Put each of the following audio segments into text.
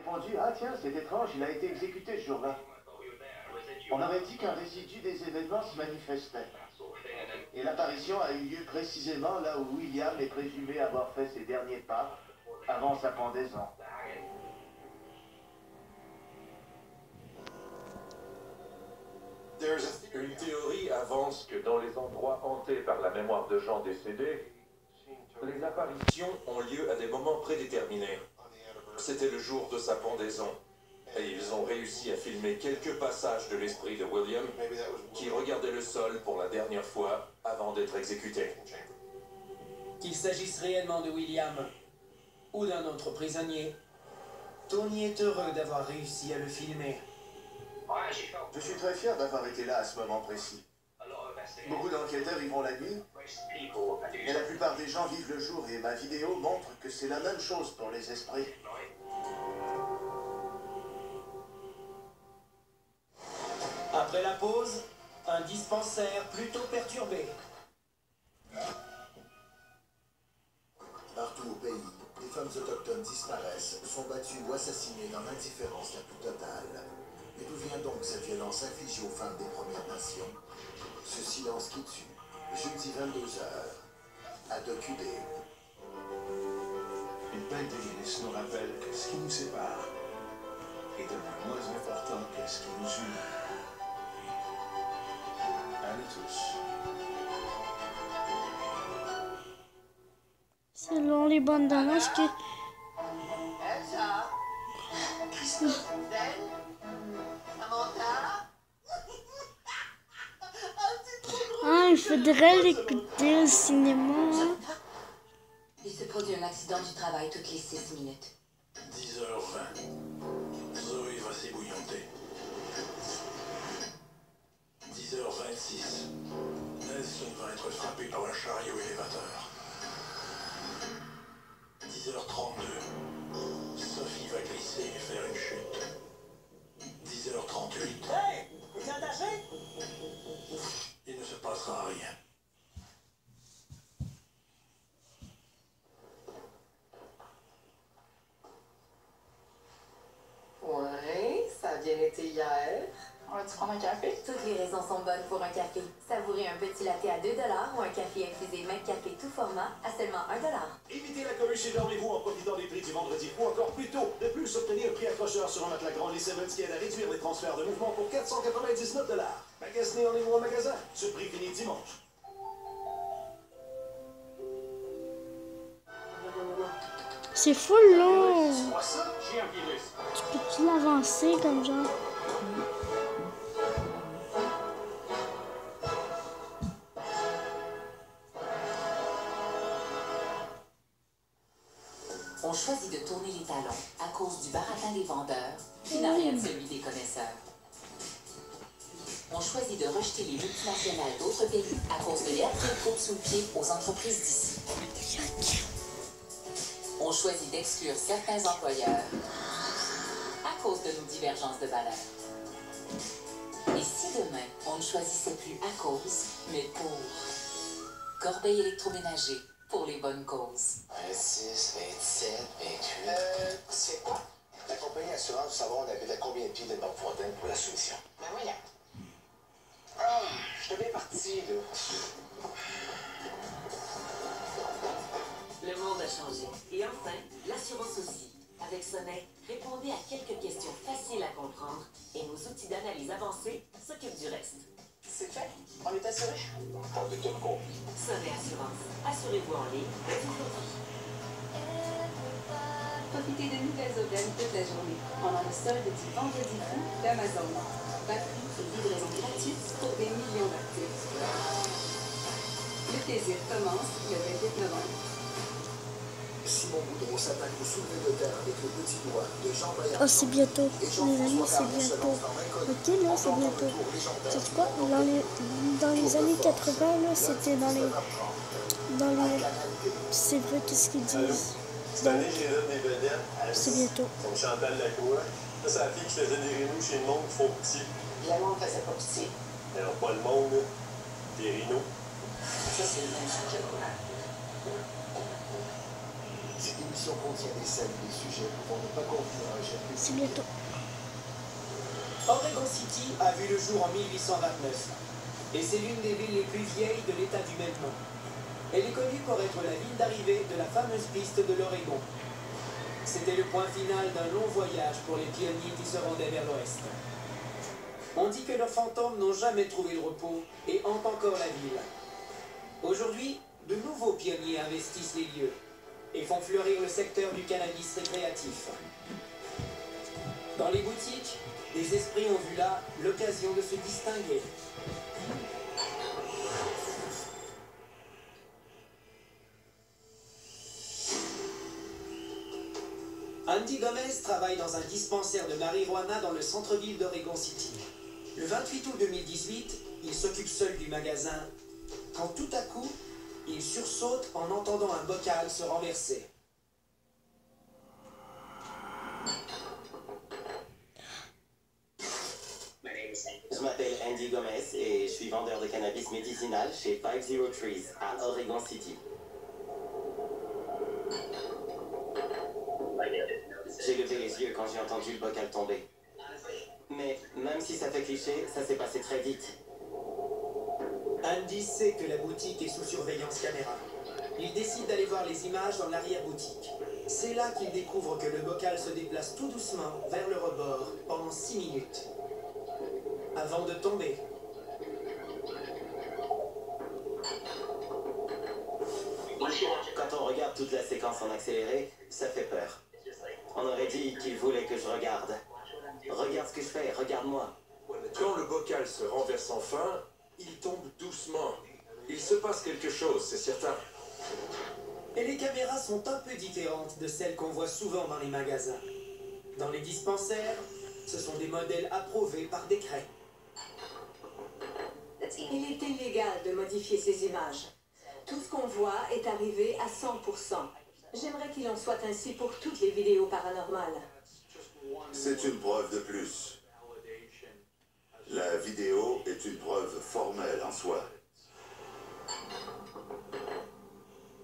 répondu: ah tiens, c'est étrange, il a été exécuté ce jour-là. On aurait dit qu'un résidu des événements se manifestait. Et l'apparition a eu lieu précisément là où William est présumé avoir fait ses derniers pas avant sa pendaison. Une théorie avance que dans les endroits hantés par la mémoire de gens décédés, les apparitions ont lieu à des moments prédéterminés. C'était le jour de sa pendaison, et ils ont réussi à filmer quelques passages de l'esprit de William, qui regardait le sol pour la dernière fois avant d'être exécuté. Qu'il s'agisse réellement de William ou d'un autre prisonnier, Tony est heureux d'avoir réussi à le filmer. Je suis très fier d'avoir été là à ce moment précis. Beaucoup d'enquêteurs y vont la nuit, mais la plupart des gens vivent le jour et ma vidéo montre que c'est la même chose pour les esprits. Après la pause, un dispensaire plutôt perturbé. Partout au pays, les femmes autochtones disparaissent, sont battues ou assassinées dans l'indifférence la plus totale. Mais d'où vient donc cette violence infligée aux femmes des Premières Nations? Ce silence qui tue. Jeudi 22h, à DocuD. Une peine de Guinness nous rappelle que ce qui nous sépare est un peu moins important que ce qui nous unit. À nous tous. Selon les bandes d'annonces que... Elsa, Christophe, Samantha. Ah, il faudrait l'écouter au cinéma. Il se produit un accident du travail toutes les 6 minutes. 10h20. Zoé va s'ébouillanter. 10h26. Nelson va être frappé par un chariot élévateur. 10h32. Sophie va glisser et faire une chute. 10h38. Hey, vous êtes attaché? Il ne se passera rien. Ouais, ça a bien été hier. On va-tu prendre un café? Toutes les raisons sont bonnes pour un café. Savourez un petit latte à 2 $ ou un café infusé main café tout format à seulement 1 $. Évitez la commune chez Dormez-vous en profitant des prix du vendredi ou encore plus tôt. De plus, obtenez un prix accrocheur sur un matelas grand Lee Simmons qui aide à réduire les transferts de mouvement pour 499 $. Magasinez en ligne ou en magasin. Ce prix finit dimanche. C'est full long. Moi ça, j'ai un virus. Tu peux-tu l'avancer comme genre? On choisit de tourner les talons à cause du baratin des vendeurs, qui n'a rien de celui des connaisseurs. On choisit de rejeter les multinationales d'autres pays à cause de l'air qu'ils coupent sous le pied aux entreprises d'ici. On choisit d'exclure certains employeurs à cause de nos divergences de valeurs. Et si demain, on ne choisissait plus à cause, mais pour Corbeil électroménager, pour les bonnes causes. 26, 27, 28... C'est quoi? La compagnie assurance du savoir on avait à combien de pieds de Bob Fontaine pour la soumission? Ben voyons. Ah, je bien parti, là. Le monde a changé. Et enfin, l'assurance aussi. Avec Sonnet, répondez à quelques questions faciles à comprendre et nos outils d'analyse avancés s'occupent du reste. C'est fait? On est assuré? On est tout compris. Sonnet Assurance. Assurez-vous en ligne de toute votre vie. Profitez de nouvelles aubaines toute la journée pendant le solde du vendredi fou d'Amazon. Batterie et livraison gratuite pour des millions d'articles. Le plaisir commence le 28 novembre. Simon Boudreau s'attaque au soulevé de terre avec le petit doigt de Jean Bayard. Oh, c'est bientôt. Les amis, c'est bientôt. Ok, là, c'est bientôt. C'est quoi? Dans les années 80, là, c'était dans les... C'est vrai, qu'est-ce qu'ils disent? Cette année, j'ai des vedettes. C'est bientôt. Comme Chantal Lacroix. Ça, c'est la fille qui faisait des rhinos chez le monde qui font petit. Le monde faisait pas pitié. Alors, pas le monde, là. Des rhinos. Ça, c'est le même sujet qu'on a. Cette émission contient des scènes et des sujets pouvant ne pas convenir à un c'est bientôt. Oregon City a vu le jour en 1829 et c'est l'une des villes les plus vieilles de l'état du même nom. Elle est connue pour être la ville d'arrivée de la fameuse piste de l'Oregon. C'était le point final d'un long voyage pour les pionniers qui se rendaient vers l'ouest. On dit que leurs fantômes n'ont jamais trouvé le repos et hantent encore la ville. Aujourd'hui, de nouveaux pionniers investissent les lieux et font fleurir le secteur du cannabis récréatif. Dans les boutiques, des esprits ont vu là l'occasion de se distinguer. Andy Gomez travaille dans un dispensaire de marijuana dans le centre-ville d'Oregon City. Le 28 août 2018, il s'occupe seul du magasin, quand tout à coup, il sursaute en entendant un bocal se renverser. Je m'appelle Andy Gomez et je suis vendeur de cannabis médicinal chez 50 Trees à Oregon City. J'ai levé les yeux quand j'ai entendu le bocal tomber. Mais même si ça fait cliché, ça s'est passé très vite. Andy sait que la boutique est sous surveillance caméra. Il décide d'aller voir les images dans l'arrière-boutique. C'est là qu'il découvre que le bocal se déplace tout doucement vers le rebord pendant 6 minutes. Avant de tomber. Quand on regarde toute la séquence en accéléré, ça fait peur. On aurait dit qu'il voulait que je regarde. Regarde ce que je fais, regarde-moi. Quand le bocal se renverse enfin, il tombe doucement. Il se passe quelque chose, c'est certain. Et les caméras sont un peu différentes de celles qu'on voit souvent dans les magasins. Dans les dispensaires, ce sont des modèles approuvés par décret. Il est illégal de modifier ces images. Tout ce qu'on voit est arrivé à 100%. J'aimerais qu'il en soit ainsi pour toutes les vidéos paranormales. C'est une preuve de plus. La vidéo est une preuve formelle en soi.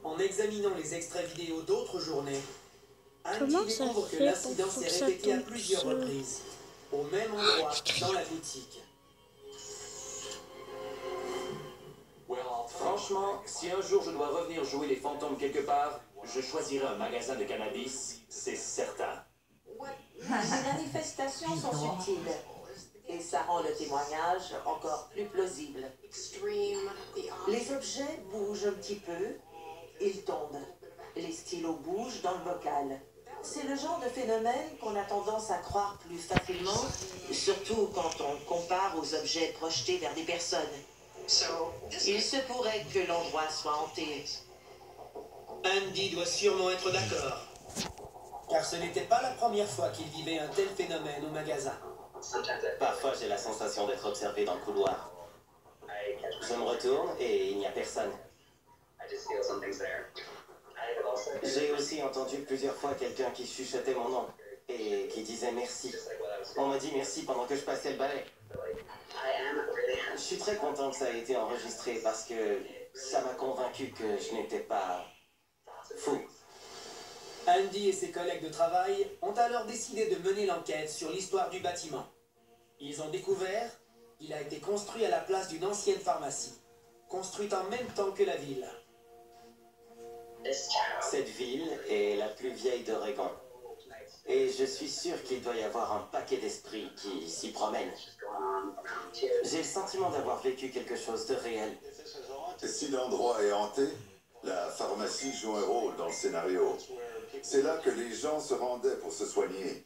En examinant les extraits vidéo d'autres journées, Comment Andy ça découvre que fait l'incident pour s'est que ça répété à tombe plusieurs seul? reprises, au même endroit dans la boutique. Franchement, si un jour je dois revenir jouer les fantômes quelque part, je choisirai un magasin de cannabis, c'est certain. Les manifestations sont subtiles et ça rend le témoignage encore plus plausible. Les objets bougent un petit peu, ils tombent. Les stylos bougent dans le bocal. C'est le genre de phénomène qu'on a tendance à croire plus facilement, surtout quand on compare aux objets projetés vers des personnes. Il se pourrait que l'endroit soit hanté. Andy doit sûrement être d'accord, car ce n'était pas la première fois qu'il vivait un tel phénomène au magasin. Parfois, j'ai la sensation d'être observé dans le couloir. Je me retourne et il n'y a personne. J'ai aussi entendu plusieurs fois quelqu'un qui chuchotait mon nom et qui disait merci. On m'a dit merci pendant que je passais le balai. Je suis très content que ça ait été enregistré parce que ça m'a convaincu que je n'étais pas fou. Andy et ses collègues de travail ont alors décidé de mener l'enquête sur l'histoire du bâtiment. Ils ont découvert qu'il a été construit à la place d'une ancienne pharmacie, construite en même temps que la ville. Cette ville est la plus vieille d'Oregon. Et je suis sûr qu'il doit y avoir un paquet d'esprits qui s'y promènent. J'ai le sentiment d'avoir vécu quelque chose de réel. Si l'endroit est hanté, la pharmacie joue un rôle dans le scénario. C'est là que les gens se rendaient pour se soigner.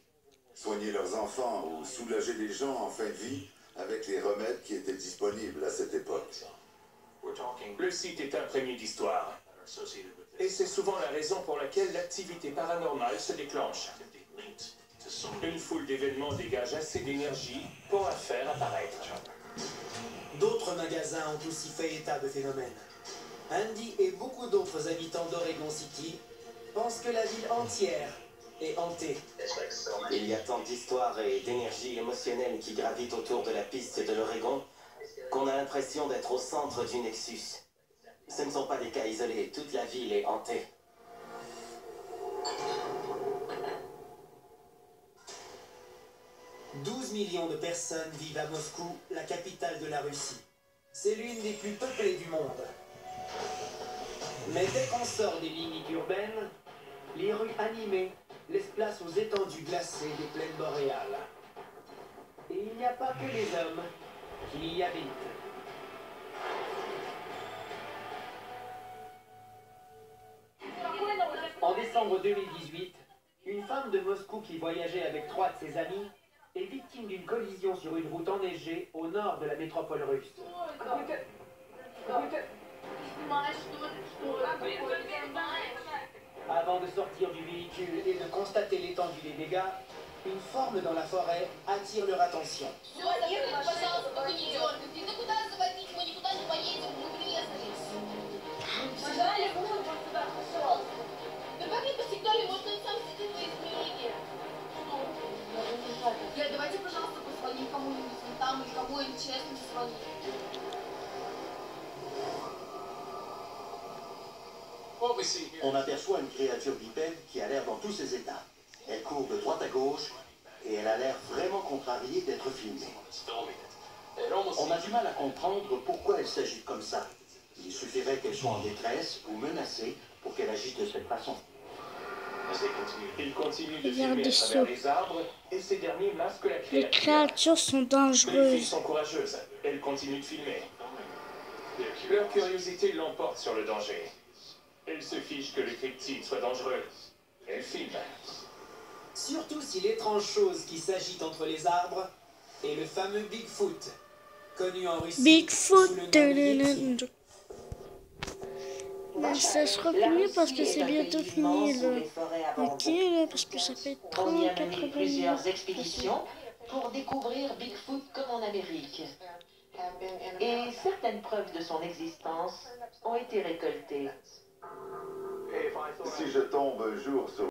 Soigner leurs enfants ou soulager les gens en fin de vie avec les remèdes qui étaient disponibles à cette époque. Le site est imprégné d'histoire. Et c'est souvent la raison pour laquelle l'activité paranormale se déclenche. Une foule d'événements dégage assez d'énergie pour la faire apparaître. D'autres magasins ont aussi fait état de phénomènes. Andy et beaucoup d'autres habitants d'Oregon City pensent que la ville entière est hantée. Il y a tant d'histoires et d'énergie émotionnelle qui gravitent autour de la piste de l'Oregon qu'on a l'impression d'être au centre du Nexus. Ce ne sont pas des cas isolés, toute la ville est hantée. 12 millions de personnes vivent à Moscou, la capitale de la Russie. C'est l'une des plus peuplées du monde. Mais dès qu'on sort des limites urbaines, les rues animées laissent place aux étendues glacées des plaines boréales. Et il n'y a pas que les hommes qui y habitent. En décembre 2018, une femme de Moscou qui voyageait avec 3 de ses amis est victime d'une collision sur une route enneigée au nord de la métropole russe. Avant de sortir du véhicule et de constater l'étendue des dégâts, une forme dans la forêt attire leur attention. On aperçoit une créature bipède qui a l'air dans tous ses états. Elle court de droite à gauche et elle a l'air vraiment contrariée d'être filmée. On a du mal à comprendre pourquoi elle s'agite comme ça. Il suffirait qu'elle soit en détresse ou menacée pour qu'elle agisse de cette façon. Il continue de filmer à travers les arbres et ces derniers masquent la créature. Les créatures sont Les filles dangereuses. sont courageuses. Elles continuent de filmer. Leur curiosité l'emporte sur le danger. Elles se fichent que le cryptide soit dangereux. Elles filment. Surtout si l'étrange chose qui s'agite entre les arbres est le fameux Bigfoot, connu en Russie Bigfoot. sous le nom de Yeti. Mais ça sera fini parce que c'est bientôt fini là. Ok là, parce que ça fait On y a 30, mené 80 plusieurs minutes. expéditions pour découvrir Bigfoot comme en Amérique. Et certaines preuves de son existence ont été récoltées. Si je tombe un jour sur